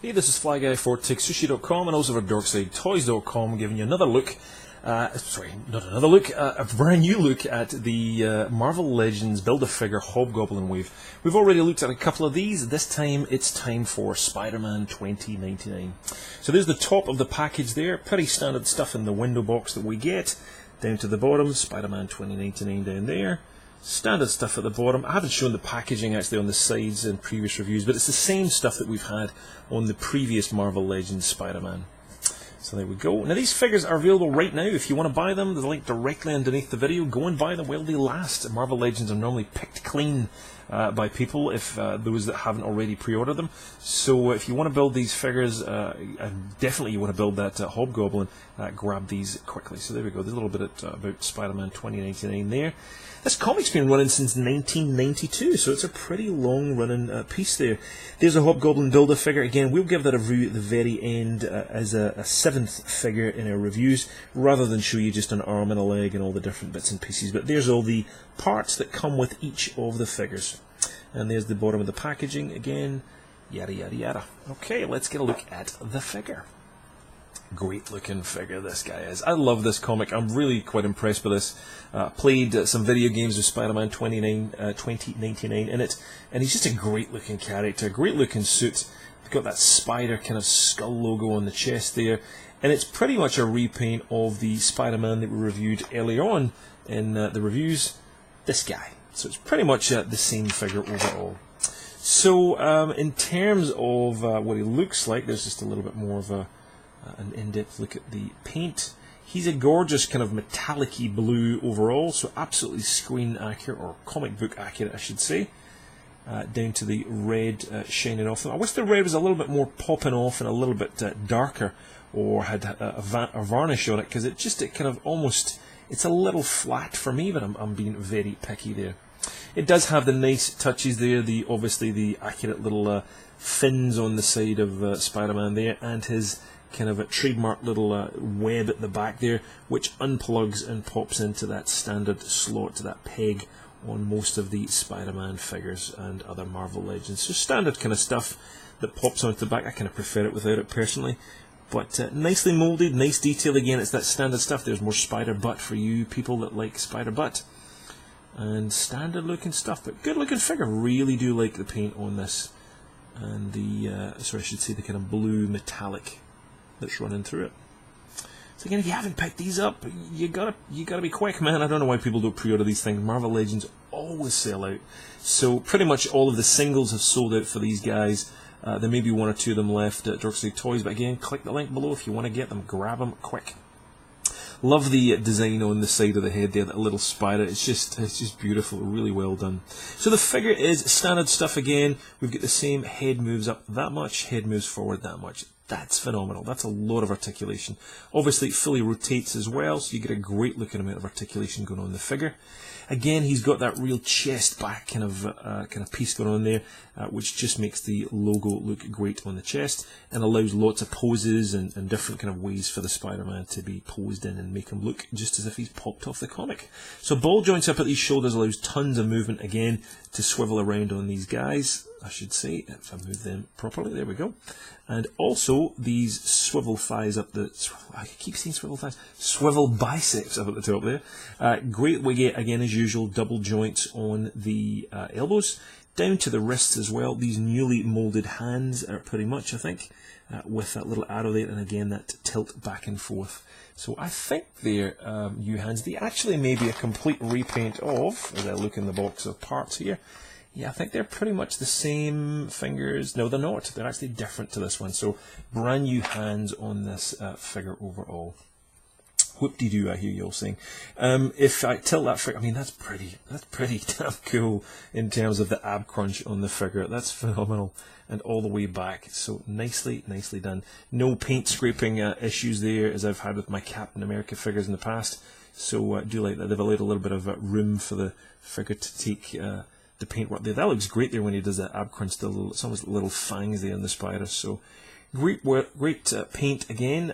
Hey, this is Fly Guy for TekSushi.com and also for DorksideToys.com, giving you another look, a brand new look at the Marvel Legends Build-A-Figure Hobgoblin wave. We've already looked at a couple of these. This time it's time for Spider-Man 2099. So there's the top of the package there, pretty standard stuff in the window box that we get. Down to the bottom, Spider-Man 2099 down there. Standard stuff at the bottom. I haven't shown the packaging actually on the sides in previous reviews, but it's the same stuff that we've had on the previous Marvel Legends Spider-Man. So there we go. Now these figures are available right now. If you want to buy them, there's a link directly underneath the video. Go and buy them while they last. Marvel Legends are normally picked clean by people, if those that haven't already pre-ordered them. So if you want to build these figures, and definitely you want to build that Hobgoblin, grab these quickly. So there we go. There's a little bit about Spider-Man 2099 there. This comic's been running since 1992, so it's a pretty long-running piece there. There's a Hobgoblin Build-A-Figure. Again, we'll give that a review at the very end as a seventh figure in our reviews, rather than show you just an arm and a leg and all the different bits and pieces. But there's all the parts that come with each of the figures. And there's the bottom of the packaging again, yada yada yada. Okay, let's get a look at the figure. Great looking figure this guy is. I love this comic. I'm really quite impressed with this. Played some video games with Spider-Man 2099 in it, and he's just a great looking character, great looking suit. We've got that spider kind of skull logo on the chest there, and it's pretty much a repaint of the Spider-Man that we reviewed earlier on in the reviews, this guy. So it's pretty much the same figure overall. So in terms of what he looks like, there's just a little bit more of an in-depth look at the paint. He's a gorgeous kind of metallic-y blue overall, so absolutely screen accurate, or comic book accurate I should say. Down to the red shining off them. I wish the red was a little bit more popping off and a little bit darker, or had a varnish on it, because it kind of almost, it's a little flat for me, but I'm being very picky there. It does have the nice touches there, obviously the accurate little fins on the side of Spider-Man there, and his kind of a trademark little web at the back there, which unplugs and pops into that standard slot, that peg on most of the Spider-Man figures and other Marvel Legends. So standard kind of stuff that pops onto the back. I kind of prefer it without it personally, but nicely moulded, nice detail. Again, it's that standard stuff. There's more spider butt for you people that like spider butt, and standard looking stuff, but good looking figure. Really do like the paint on this, and the sorry, I should say the kind of blue metallic that's running through it. So again, if you haven't picked these up, you gotta be quick, man. I don't know why people don't pre-order these things. Marvel Legends always sell out. So pretty much all of the singles have sold out for these guys. There may be one or two of them left at Dorkside Toys, but again, click the link below if you want to get them. Grab them quick. Love the design on the side of the head there, that little spider. It's just beautiful, really well done. So the figure is standard stuff again. We've got the same head moves up that much, head moves forward that much. That's phenomenal. That's a lot of articulation. Obviously, it fully rotates as well, so you get a great looking amount of articulation going on in the figure. Again, he's got that real chest back kind of piece going on there, which just makes the logo look great on the chest, and allows lots of poses and different kind of ways for the Spider-Man to be posed in and make him look just as if he's popped off the comic. So ball joints up at these shoulders allows tons of movement again to swivel around on these guys, I should say, if I move them properly. There we go. And also these swivel thighs up the, I keep saying swivel thighs, swivel biceps up at the top there. Great wiggy again as usual, double joints on the elbows, down to the wrists as well. These newly moulded hands are pretty much, I think, with that little arrow there, and again that tilt back and forth. So I think they're new hands. They actually may be a complete repaint of, as I look in the box of parts here. Yeah, I think they're pretty much the same fingers. No, they're not. They're actually different to this one. So brand new hands on this figure overall. Whoop-de-doo, I hear you all saying. If I tilt that figure, I mean, that's pretty damn cool in terms of the ab crunch on the figure. That's phenomenal. And all the way back. So nicely done. No paint scraping issues there, as I've had with my Captain America figures in the past. So do like that. They've allowed a little bit of room for the figure to take the paint work there. That looks great there when he does that ab crunch. It's almost little fangs there in the spider. So great paint again.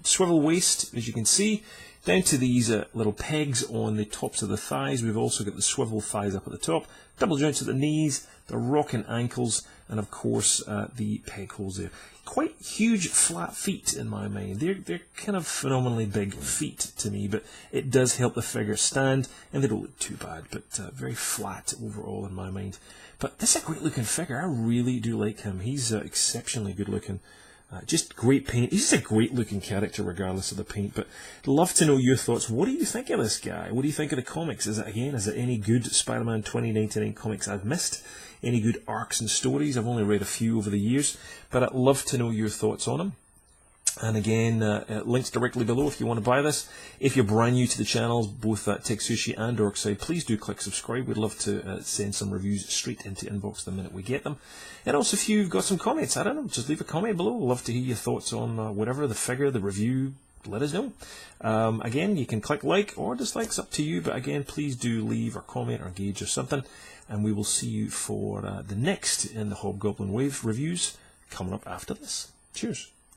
Swivel waist, as you can see, down to these little pegs on the tops of the thighs. We've also got the swivel thighs up at the top, double joints at the knees, the rocking ankles, and of course the peg holes there. Quite huge flat feet in my mind. They're kind of phenomenally big feet to me, but it does help the figure stand, and they don't look too bad, but very flat overall in my mind. But this is a great looking figure. I really do like him. He's exceptionally good looking. Just great paint. He's just a great looking character regardless of the paint. But I'd love to know your thoughts. What do you think of this guy? What do you think of the comics? Is it any good Spider-Man 2099 comics I've missed? Any good arcs and stories? I've only read a few over the years, but I'd love to know your thoughts on him. And again, links directly below if you want to buy this. If you're brand new to the channels, both TekSushi and Dorkside, please do click subscribe. We'd love to send some reviews straight into inbox the minute we get them. And also, if you've got some comments, I don't know, just leave a comment below. I'd love to hear your thoughts on whatever, the figure, the review. Let us know. Again, you can click like or dislike, it's up to you. But again, please do leave a comment or gauge or something. And we will see you for the next in the Hobgoblin Wave reviews coming up after this. Cheers.